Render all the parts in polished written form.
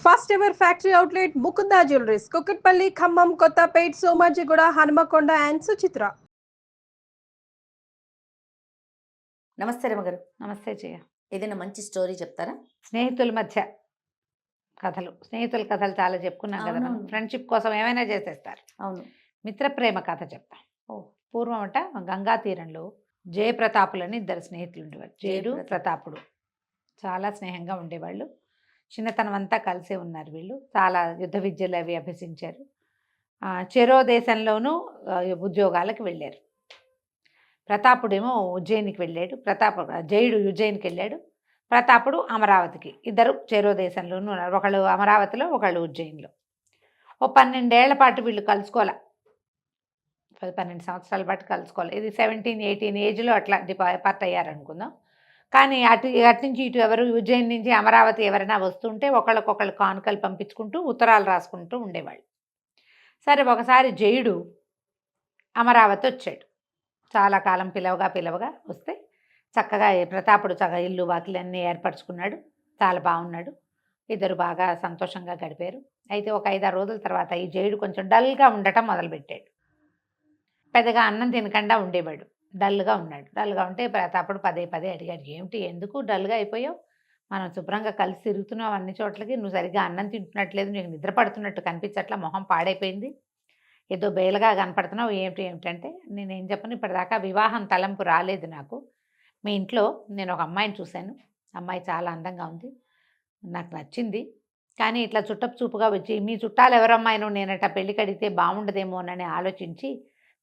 First ever factory outlet Mukunda jewelleries Kukatpally, Khammam, Kothapet, Somajiguda, Hanamkonda and Suchitra. నమస్తే రమగారు. నమస్తే జయ. ఏదైనా మంచి స్టోరీ చెప్తారా? స్నేహితుల మధ్య కథలు, స్నేహితుల కథలు చాలా చెప్పుకున్నాం కదా మనం. ఫ్రెండ్షిప్ కోసం ఏమైనా చేసేస్తారు. అవును. మిత్రప్రేమ కథ చెప్తా. పూర్వం అట గంగా తీరంలో జయప్రతాపులని ఇద్దరు స్నేహితులు ఉండేవారు. జయుడు, ప్రతాపుడు చాలా స్నేహంగా ఉండేవాళ్ళు. చిన్నతనం అంతా కలిసే ఉన్నారు వీళ్ళు. చాలా యుద్ధ విద్యలు అవి అభ్యసించారు. చెరో దేశంలోనూ ఉద్యోగాలకు వెళ్ళారు. ప్రతాపుడేమో ఉజ్జయినికి వెళ్ళాడు, జయుడు ఉజ్జయినికి వెళ్ళాడు, ప్రతాపుడు అమరావతికి. ఇద్దరు చెరో దేశంలోనూ ఉన్నారు. ఒకళ్ళు అమరావతిలో, ఒకళ్ళు ఉజ్జయినిలో. 12 ఏళ్ల పాటు వీళ్ళు కలుసుకోవాలి. 12 సంవత్సరాల పాటు కలుసుకోవాలి. ఇది 17, 18 ఏజ్లో అట్లా డిపార్ట్ అయ్యారు అనుకుందాం. కానీ అటు నుంచి ఇటు ఎవరు ఉజ్జయిని నుంచి అమరావతి ఎవరైనా వస్తుంటే ఒకళ్ళకొకళ్ళు కానుకలు పంపించుకుంటూ ఉత్తరాలు రాసుకుంటూ ఉండేవాళ్ళు. సరే, ఒకసారి జయుడు అమరావతి వచ్చాడు. చాలా కాలం పిలవగా వస్తే చక్కగా ప్రతాపుడు చక్కగా ఇల్లు వాకిలన్నీ ఏర్పరచుకున్నాడు. చాలా బాగున్నాడు. ఇద్దరు బాగా సంతోషంగా గడిపారు. అయితే ఒక 5-6 రోజుల తర్వాత ఈ జయుడు కొంచెం డల్గా ఉండటం మొదలుపెట్టాడు. పెద్దగా అన్నం తినకుండా ఉండేవాడు. డల్గా ఉన్నాడు. డల్గా ఉంటే ప్రతాపుడు పదే అడిగాడు, ఏమిటి ఎందుకు డల్గా అయిపోయావు? మనం శుభ్రంగా కలిసి తిరుగుతున్నావు అన్ని చోట్లకి, నువ్వు సరిగ్గా అన్నం తింటున్నట్లేదు, నీకు నిద్ర పడుతున్నట్టు కనిపించట్లా, మొహం పాడైపోయింది, ఏదో బేలగా కనపడుతున్నావు, ఏమిటంటే నేనేం చెప్పను, ఇప్పటిదాకా వివాహం తలంపు రాలేదు నాకు. మీ ఇంట్లో నేను ఒక అమ్మాయిని చూశాను. అమ్మాయి చాలా అందంగా ఉంది, నాకు నచ్చింది. కానీ ఇట్లా చుట్టపు చూపుగా వచ్చి మీ చుట్టాలు ఎవరమ్మాయినో నేనట పెళ్ళికి అడిగితే బాగుండదేమోనని ఆలోచించి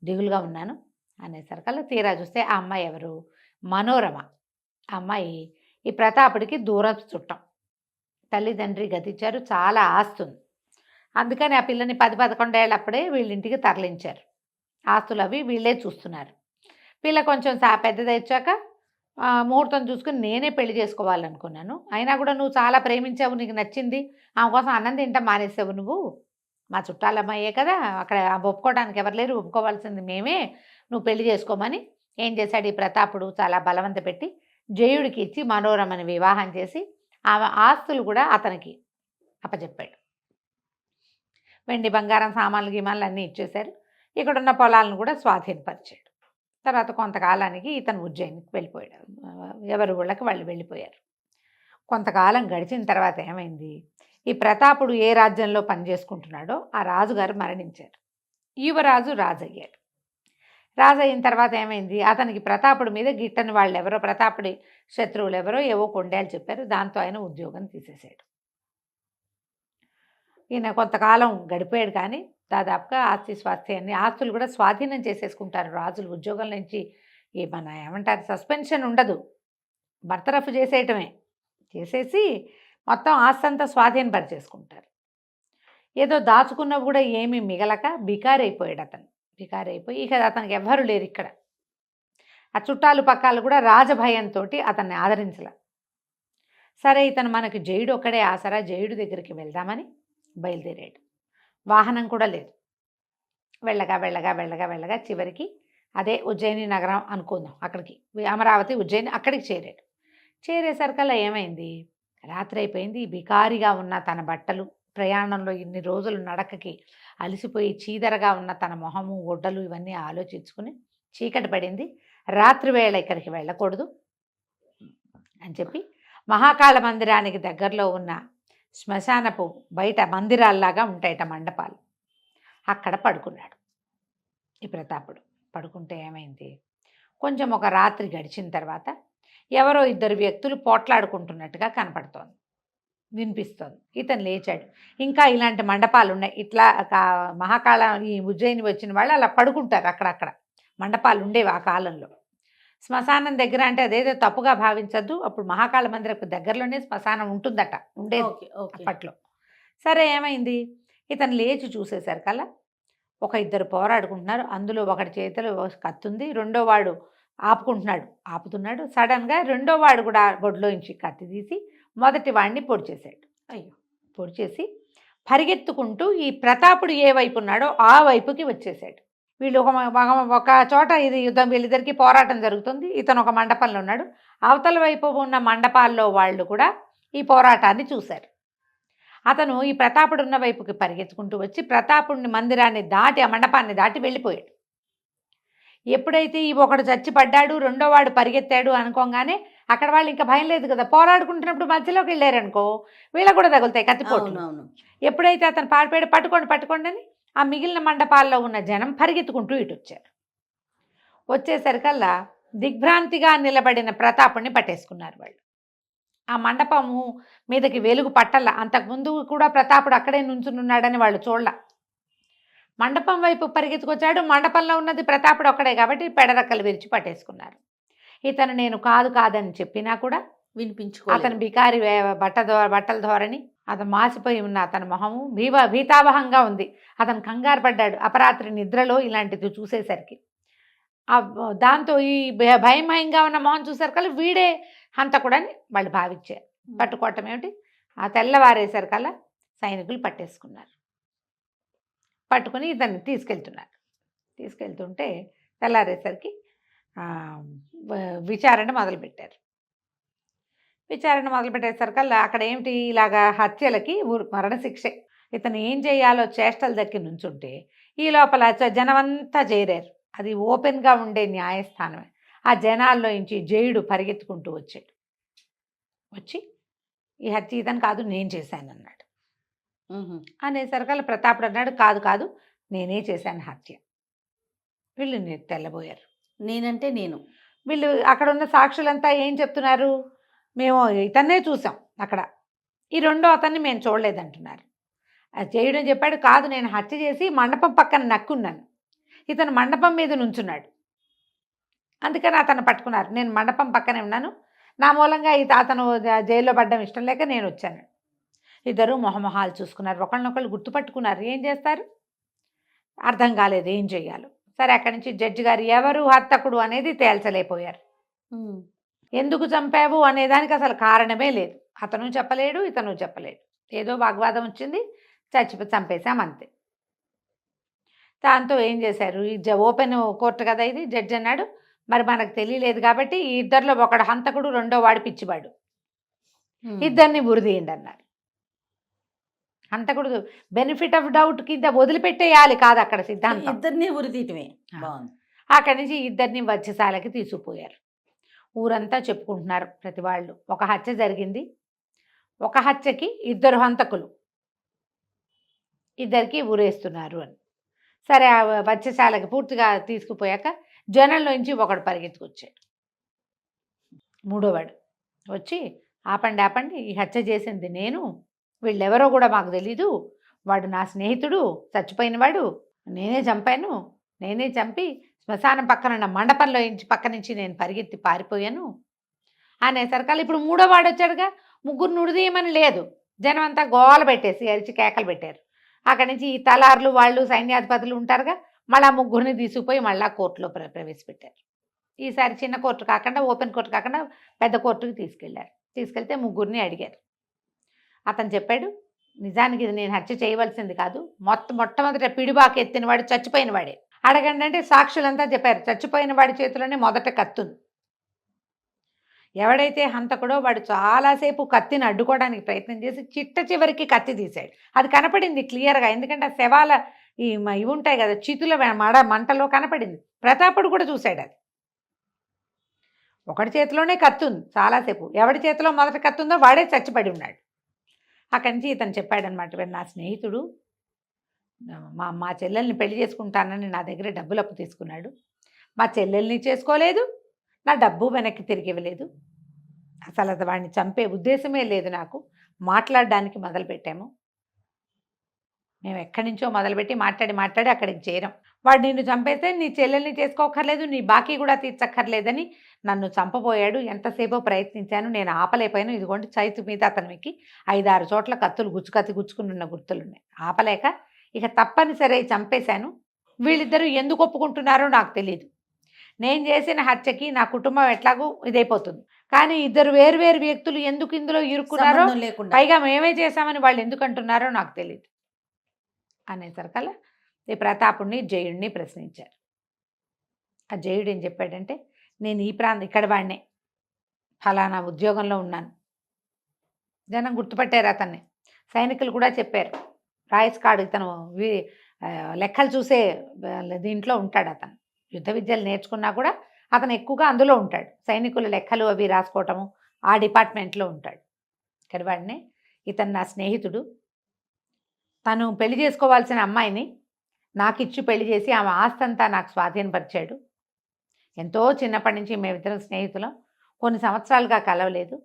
దిగులుగా ఉన్నాను అనేసరికల్లా తీరా చూస్తే ఆ అమ్మాయి ఎవరు? మనోరమ. ఆ అమ్మాయి ఈ ప్రతాపుడికి దూరం చుట్టం. తల్లిదండ్రి గతించారు, చాలా ఆస్తుంది. అందుకని ఆ పిల్లని 10-11 ఏళ్ళప్పుడే వీళ్ళింటికి తరలించారు. ఆస్తులు అవి వీళ్ళే చూస్తున్నారు. పిల్ల కొంచెం పెద్దదొచ్చాక ముహూర్తం చూసుకుని నేనే పెళ్లి చేసుకోవాలనుకున్నాను. అయినా కూడా నువ్వు చాలా ప్రేమించావు, నీకు నచ్చింది, ఆమె కోసం అన్నం తింటా మానేసావు నువ్వు. మా చుట్టాలమ్మాయే కదా, అక్కడ ఒప్పుకోవడానికి ఎవరు లేరు, ఒప్పుకోవాల్సింది మేమే, నువ్వు పెళ్లి చేసుకోమని ఏం చేశాడు ఈ ప్రతాపుడు? చాలా బలవంత పెట్టి జయుడికి ఇచ్చి మనోరమని వివాహం చేసి ఆమె ఆస్తులు కూడా అతనికి అప్పచెప్పాడు. వెండి బంగారం సామాన్లు గిమాన్లు అన్నీ ఇచ్చేశారు. ఇక్కడున్న పొలాలను కూడా స్వాధీనపరిచాడు. తర్వాత కొంతకాలానికి ఇతను ఉజ్జయినికి వెళ్ళిపోయాడు. ఎవరి ఊళ్ళకి వాళ్ళు వెళ్ళిపోయారు. కొంతకాలం గడిచిన తర్వాత ఏమైంది, ఈ ప్రతాపుడు ఏ రాజ్యంలో పనిచేసుకుంటున్నాడో ఆ రాజుగారు మరణించారు. యువరాజు రాజయ్యాడు. రాజు అయిన తర్వాత ఏమైంది, అతనికి ప్రతాపుడి మీద గిట్టని వాళ్ళు ఎవరో, ప్రతాపుడి శత్రువులు ఎవరో ఏవో కొండేలు చెప్పారు. దాంతో ఆయన ఉద్యోగం తీసేశాడు. ఈయన కొంతకాలం గడిపాడు. కానీ దాదాపుగా ఆస్తులు కూడా స్వాధీనం చేసేసుకుంటారు రాజులు. ఉద్యోగం నుంచి మన ఏమంటారు, సస్పెన్షన్ ఉండదు, బర్తరఫ్ చేసేయటమే. చేసేసి మొత్తం ఆస్తి అంతా స్వాధీనపరిచేసుకుంటారు. ఏదో దాచుకున్నవి కూడా ఏమీ మిగలక బికారైపోయాడు అతను. బికారైపోయి ఇక అతనికి ఎవ్వరు లేరు ఇక్కడ. ఆ చుట్టాలు పక్కాలు కూడా రాజభయంతో అతన్ని ఆదరించలే. సరే, ఇతను మనకి జయుడు ఒక్కడే ఆసరా, జయుడు దగ్గరికి వెళ్దామని బయలుదేరాడు. వాహనం కూడా లేదు. వెళ్ళగా చివరికి అదే ఉజ్జయిని నగరం అనుకుందాం, అక్కడికి అమరావతి ఉజ్జయిని అక్కడికి చేరాడు. చేరేసరికల్లా ఏమైంది, రాత్రి అయిపోయింది. బికారిగా ఉన్న తన బట్టలు, ప్రయాణంలో ఇన్ని రోజులు నడకకి అలసిపోయి చీదరగా ఉన్న తన మొహము, ఒడ్డలు ఇవన్నీ ఆలోచించుకుని చీకటి పడింది, రాత్రి వేళ ఇక్కడికి వెళ్ళకూడదు అని చెప్పి మహాకాళ మందిరానికి దగ్గరలో ఉన్న శ్మశానపు బయట మందిరాల్లాగా ఉంటాయట మండపాలు, అక్కడ పడుకున్నాడు ఈ ప్రతాపుడు. పడుకుంటే ఏమైంది, కొంచెం ఒక రాత్రి గడిచిన తర్వాత ఎవరో 2 వ్యక్తులు పోట్లాడుకుంటున్నట్టుగా కనపడుతోంది, వినిపిస్తోంది. ఇతను లేచాడు. ఇంకా ఇలాంటి మండపాలు ఉన్నాయి, ఇట్లా మహాకాళ ఈ ఉజ్జయిని వచ్చిన వాళ్ళు అలా పడుకుంటారు. అక్కడక్కడ మండపాలు ఉండేవి ఆ కాలంలో. శ్మశానం దగ్గర అంటే అదేదో తప్పుగా భావించద్దు, అప్పుడు మహాకాళ మందిరకు దగ్గరలోనే శ్మశానం ఉంటుందట, ఉండేది అప్పట్లో. సరే, ఏమైంది, ఇతను లేచి చూసేసరికల్లా ఒక 2 పోరాడుకుంటున్నారు. అందులో ఒకటి చేతిలో కత్తుంది, రెండో వాడు ఆపుతున్నాడు. సడన్గా రెండో వాడు కూడా బొడ్లోంచి కత్తి తీసి మొదటి వాడిని పొడిచేశాడు. పొడిచేసి పరిగెత్తుకుంటూ ఈ ప్రతాపుడు ఏ వైపు ఉన్నాడో ఆ వైపుకి వచ్చేసాడు. వీళ్ళు ఒక చోట ఇది యుద్ధం, వీళ్ళిద్దరికీ పోరాటం జరుగుతుంది. ఇతను ఒక మండపంలో ఉన్నాడు. అవతల వైపు ఉన్న మండపాల్లో వాళ్ళు కూడా ఈ పోరాటాన్ని చూశారు. అతను ఈ ప్రతాపుడు ఉన్న వైపుకి పరిగెత్తుకుంటూ వచ్చి ప్రతాపుడిని మందిరాన్ని దాటి ఆ మండపాన్ని దాటి వెళ్ళిపోయాడు. ఎప్పుడైతే ఈ ఒకడు చచ్చి పడ్డాడు, రెండో వాడు పరిగెత్తాడు అనుకోగానే అక్కడ వాళ్ళు ఇంకా భయం లేదు కదా, పోరాడుకుంటున్నప్పుడు మధ్యలోకి వెళ్ళారనుకో వీళ్ళకు కూడా తగులుతాయి కత్తిపోట్లు. ఎప్పుడైతే అతను పారిపోయాడు, పట్టుకోండి పట్టుకోండి అని ఆ మిగిలిన మండపాల్లో ఉన్న జనం పరిగెత్తుకుంటూ ఇటు వచ్చారు. వచ్చేసరికల్లా దిగ్భ్రాంతిగా నిలబడిన ప్రతాపుడిని పట్టేసుకున్నారు వాళ్ళు. ఆ మండపము మీదకి వెలుగు పట్టల్లా. అంతకుముందు కూడా ప్రతాపుడు అక్కడే నుంచునున్నాడని వాళ్ళు చూడలా. మండపం వైపు పరిగెత్తుకొచ్చాడు. మండపంలో ఉన్నది ప్రతాపుడు ఒక్కడే కాబట్టి పెడరక్కలు విరిచి పట్టేసుకున్నారు. ఇతను నేను కాదని చెప్పినా కూడా అతను బికారి బట్టల ధోరణి, అతను మాసిపోయి ఉన్న అతని మొహము భీతావహంగా ఉంది. అతను కంగారు పడ్డాడు అపరాత్రి నిద్రలో ఇలాంటిది చూసేసరికి. దాంతో ఈ భయంగా ఉన్న మొహం చూసేసరికల్లా వీడే హంతకుడని వాళ్ళు భావించారు. పట్టుకోవటం ఏమిటి, ఆ తెల్లవారేసరికల్లా సైనికులు పట్టేసుకున్నారు. పట్టుకుని ఇతన్ని తీసుకెళ్తుంటే తెల్లారేసరికి విచారణ మొదలుపెట్టారు. విచారణ మొదలుపెట్టేసరికల్లా అక్కడ ఏమిటి, ఇలాగా హత్యలకి మరణశిక్షే. ఇతను ఏం చేయాలో చేష్టలు దక్కి నుంచుంటే ఈ లోపల జనమంతా చేరారు. అది ఓపెన్గా ఉండే న్యాయస్థానమే. ఆ జనాల్లో నుంచి జయుడు పరిగెత్తుకుంటూ వచ్చాడు. వచ్చి ఈ హత్య ఇతను కాదు, నేను చేశాను అన్నాడు. అనేసరికల్లా ప్రతాపుడు అన్నాడు, కాదు నేనే చేశాను హత్య. వీళ్ళు తెల్లబోయారు. నేనంటే నేను. వీళ్ళు అక్కడ ఉన్న సాక్షులంతా ఏం చెప్తున్నారు, మేము ఇతన్నే చూసాం అక్కడ, ఈ రెండో అతన్ని మేము చూడలేదంటున్నారు. అది చేయడం చెప్పాడు, కాదు నేను హత్య చేసి మండపం పక్కన నక్కున్నాను, ఇతను మండపం మీద నుంచున్నాడు, అందుకని అతను పట్టుకున్నారు. నేను మండపం పక్కనే ఉన్నాను, నా మూలంగా అతను జైల్లో పడ్డం ఇష్టం లేక నేను వచ్చాను. ఇద్దరు మొహమొహాలు చూసుకున్నారు, ఒకళ్ళనొకళ్ళు గుర్తుపట్టుకున్నారు. ఏం చేస్తారు అర్థం కాలేదు ఏం చెయ్యాలో. సరే అక్కడి నుంచి జడ్జి గారు ఎవరు హంతకుడు అనేది తేల్చలేకపోయారు. ఎందుకు చంపావు అనేదానికి అసలు కారణమే లేదు. అతను చెప్పలేడు, ఇతను చెప్పలేడు. ఏదో వాగ్వాదం వచ్చింది, చంపేశాం అంతే. దాంతో ఏం చేశారు, ఈ ఓపెన్ కోర్టు కదా ఇది, జడ్జి అన్నాడు, మరి మనకు తెలియలేదు కాబట్టి ఈ ఇద్దరిలో ఒకడు హంతకుడు, రెండో వాడు పిచ్చివాడు, ఇద్దరిని ఉరిదీయండి అన్నారు. హంతకుడు బెనిఫిట్ ఆఫ్ డౌట్ కింద వదిలిపెట్టేయాలి కాదు అక్కడ సిద్ధాంతం, ఇద్దరిని ఉరిదీయటమే. అక్కడి నుంచి ఇద్దరిని వధ్యశాలకి తీసుకుపోయారు. ఊరంతా చెప్పుకుంటున్నారు ప్రతి వాళ్ళు, ఒక హత్య జరిగింది, ఒక హత్యకి ఇద్దరు హంతకులు, ఇద్దరికి ఊరేస్తున్నారు అని. సరే ఆ వధ్యశాలకి పూర్తిగా తీసుకుపోయాక జనంలోంచి ఒకడు పరిగెత్తుకొచ్చాడు. మూడోవాడు వచ్చి ఆపండి, ఈ హత్య చేసింది నేను, వీళ్ళెవరో కూడా మాకు తెలీదు, వాడు నా స్నేహితుడు, చచ్చిపోయినవాడు, నేనే చంపాను, నేనే చంపి శ్మశానం పక్కన మండపంలో పక్క నుంచి నేను పరిగెత్తి పారిపోయాను అనేసరికల్లా ఇప్పుడు మూడో వాడు వచ్చాడుగా, ముగ్గురు నుడిదీయమని లేదు, జనం అంతా గోల పెట్టేసి అరిచి కేకలు పెట్టారు. అక్కడి నుంచి ఈ తలార్లు వాళ్ళు సైన్యాధిపతులు ఉంటారుగా, మళ్ళీ ముగ్గురిని తీసుకుపోయి మళ్ళీ కోర్టులో ప్రవేశపెట్టారు. ఈసారి చిన్న కోర్టు కాకుండా, ఓపెన్ కోర్టు కాకుండా పెద్ద కోర్టుకి తీసుకెళ్లారు. తీసుకెళ్తే ముగ్గురిని అడిగారు. అతను చెప్పాడు, నిజానికి ఇది నేను హత్య చేయవలసింది కాదు, మొట్టమొదట పిడిబాకు ఎత్తినవాడు చచ్చిపోయిన వాడే, అడగండి అంటే సాక్షులంతా చెప్పారు చచ్చిపోయిన వాడి చేతిలోనే మొదట కత్తుంది. ఎవడైతే హంతకుడో వాడు చాలాసేపు కత్తిని అడ్డుకోవడానికి ప్రయత్నం చేసి చివరికి కత్తి తీశాడు. అది కనపడింది క్లియర్గా, ఎందుకంటే ఆ శవాల ఇవి ఉంటాయి కదా, చితుల మంటలో కనపడింది. ప్రతాపుడు కూడా చూశాడు. అది ఒకటి చేతిలోనే కత్తి ఉంది చాలాసేపు, ఎవడి చేతిలో మొదట కత్తి ఉందో వాడే చచ్చిపడి ఉన్నాడు. అక్కడి నుంచి ఇతను చెప్పాడనమాట, నా స్నేహితుడు మా చెల్లెల్ని పెళ్లి చేసుకుంటానని నా దగ్గర డబ్బులు అప్పు తీసుకున్నాడు, మా చెల్లెల్ని చేసుకోలేదు, నా డబ్బు వెనక్కి తిరిగి ఇవ్వలేదు, అసలు అది వాడిని చంపే ఉద్దేశమే లేదు నాకు, మాట్లాడడానికి మొదలుపెట్టాము, మేము ఎక్కడి నుంచో మొదలుపెట్టి మాట్లాడి అక్కడికి చేరాం, వాడు నిన్ను చంపేస్తే నీ చెల్లెల్ని చేసుకోకర్లేదు, నీ బాకీ కూడా తీర్చక్కర్లేదని నన్ను చంపబోయాడు, ఎంతసేపో ప్రయత్నించాను, నేను ఆపలేకపోయాను, ఇదిగోండి చైతు మీద అతనికి 5-6 చోట్ల కత్తులు గుచ్చుకుని ఉన్న గుర్తులున్నాయి, ఆపలేక ఇక తప్పనిసరి చంపేశాను, వీళ్ళిద్దరూ ఎందుకు ఒప్పుకుంటున్నారో నాకు తెలియదు, నేను చేసిన హత్యకి నా కుటుంబం ఎట్లాగూ ఇదైపోతుంది, కానీ ఇద్దరు వేరు వ్యక్తులు ఎందుకు ఇందులో ఇరుక్కున్నారో, పైగా మేమే చేశామని వాళ్ళు ఎందుకు అంటున్నారో నాకు తెలియదు అనేసరికల్లా ఈ ప్రతాపుడిని జయుడిని ప్రశ్నించారు. ఆ జయుడు ఏం చెప్పాడంటే, నేను ఈ ఇక్కడ వాడినే, ఫలానా ఉద్యోగంలో ఉన్నాను, జనం గుర్తుపట్టారు అతన్ని, సైనికులు కూడా చెప్పారు, రాయస్ కార్డు ఇతను లెక్కలు చూసే దీంట్లో ఉంటాడు అతను. యుద్ధ విద్యలు నేర్చుకున్నా కూడా అతను ఎక్కువగా అందులో ఉంటాడు. సైనికుల లెక్కలు అవి రాసుకోవటము ఆ డిపార్ట్మెంట్లో ఉంటాడు. కరివాడినే ఇతను నా స్నేహితుడు. తను పెళ్లి చేసుకోవాల్సిన అమ్మాయిని నాకు ఇచ్చి పెళ్లి చేసి ఆమె ఆస్తంతా నాకు స్వాధీనపరిచాడు. ఎంతో చిన్నప్పటి నుంచి మేమిద్దరం స్నేహితులం. కొన్ని సంవత్సరాలుగా కలవలేదు.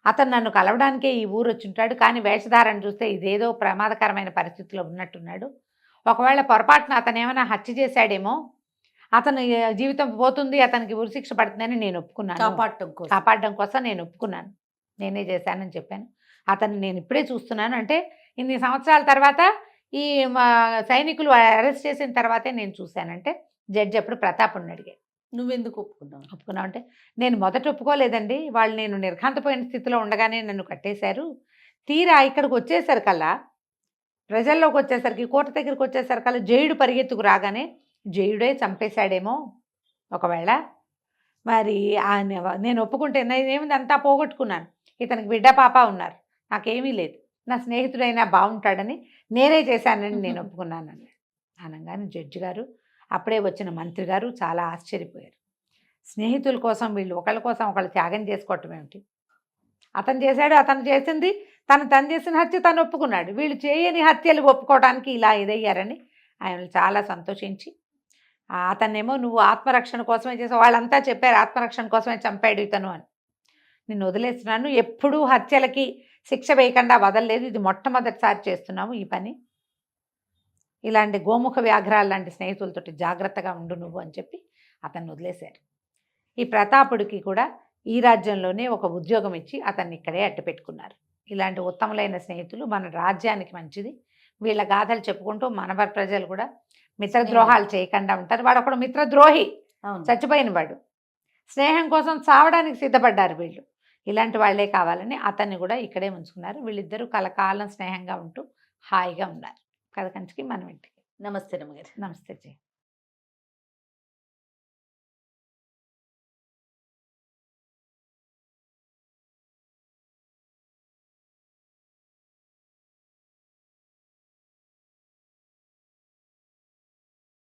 అతను నన్ను కలవడానికే ఈ ఊరు వచ్చి ఉంటాడు. కానీ వేషధారణ చూస్తే ఇదేదో ప్రమాదకరమైన పరిస్థితిలో ఉన్నట్టున్నాడు. ఒకవేళ పొరపాటున అతను ఏమైనా హత్య చేశాడేమో, అతను జీవితం పోతుంది, అతనికి ఉరిశిక్ష పడుతుందని నేను ఒప్పుకున్నాను. కాపాడడం కోసం నేను ఒప్పుకున్నాను. నేనే చేశానని చెప్పాను. అతన్ని నేను ఇప్పుడే చూస్తున్నాను. అంటే ఇన్ని సంవత్సరాల తర్వాత ఈ సైనికులు అరెస్ట్ చేసిన తర్వాతే నేను చూశానంటే జడ్జి అప్పుడు ప్రతాప్ని అడిగాడు, నువ్వెందుకు ఒప్పుకున్నావు? ఒప్పుకున్నావు అంటే, నేను మొదట ఒప్పుకోలేదండి. వాళ్ళు నేను నిర్ఘాంతపోయిన స్థితిలో ఉండగానే నన్ను కట్టేశారు. తీరా ఇక్కడికి వచ్చేసరికల్లా, ప్రజల్లోకి వచ్చేసరికి, కోర్టు దగ్గరికి వచ్చేసరికల్లా జయుడు పరిగెత్తుకు రాగానే జయుడే చంపేశాడేమో ఒకవేళ. మరి నేను ఒప్పుకుంటే నేనేమిది అంతా పోగొట్టుకున్నాను. ఇతనికి బిడ్డ పాప ఉన్నారు, నాకేమీ లేదు. నా స్నేహితుడైనా బాగుంటాడని నేనే చేశానని నేను ఒప్పుకున్నాను అన్నాడు. అనగానే జడ్జి గారు, అప్పుడే వచ్చిన మంత్రి గారు చాలా ఆశ్చర్యపోయారు. స్నేహితుల కోసం వీళ్ళు ఒకళ్ళ కోసం ఒకళ్ళు త్యాగం చేసుకోవటం ఏమిటి? అతను చేశాడు, అతను చేసింది, తను చేసిన హత్య తను ఒప్పుకున్నాడు. వీళ్ళు చేయని హత్యలు ఒప్పుకోవడానికి ఇలా ఇదయ్యారని ఆయన చాలా సంతోషించి, అతన్నేమో నువ్వు ఆత్మరక్షణ కోసమే చేసావు, వాళ్ళంతా చెప్పారు ఆత్మరక్షణ కోసమే చంపాడు ఇతను అని. నేను వదిలేస్తున్నాను, ఎప్పుడూ హత్యలకి శిక్ష వేయకుండా వదలలేదు. ఇది మొట్టమొదటిసారి చేస్తున్నాము ఈ పని. ఇలాంటి గోముఖ వ్యాఘ్రాలు లాంటి స్నేహితులతోటి జాగ్రత్తగా ఉండు నువ్వు అని చెప్పి అతన్ని వదిలేశారు. ఈ ప్రతాపుడికి కూడా ఈ రాజ్యంలోనే ఒక ఉద్యోగం ఇచ్చి అతన్ని ఇక్కడే అడ్డుపెట్టుకున్నారు. ఇలాంటి ఉత్తములైన స్నేహితులు మన రాజ్యానికి మంచిది. వీళ్ళ గాథలు చెప్పుకుంటూ మన ప్రజలు కూడా మిత్రద్రోహాలు చేయకుండా ఉంటారు. వాడు ఒకడు మిత్రద్రోహి, చచ్చిపోయిన వాడు. స్నేహం కోసం చావడానికి సిద్ధపడ్డారు వీళ్ళు. ఇలాంటి వాళ్ళే కావాలని అతన్ని కూడా ఇక్కడే ఉంచుకున్నారు. వీళ్ళిద్దరూ కలకాలం స్నేహంగా ఉంటూ హాయిగా ఉన్నారు. కథ కంచికి మనం ఇంటికి. నమస్తే రమ్మగారు. నమస్తే జీ.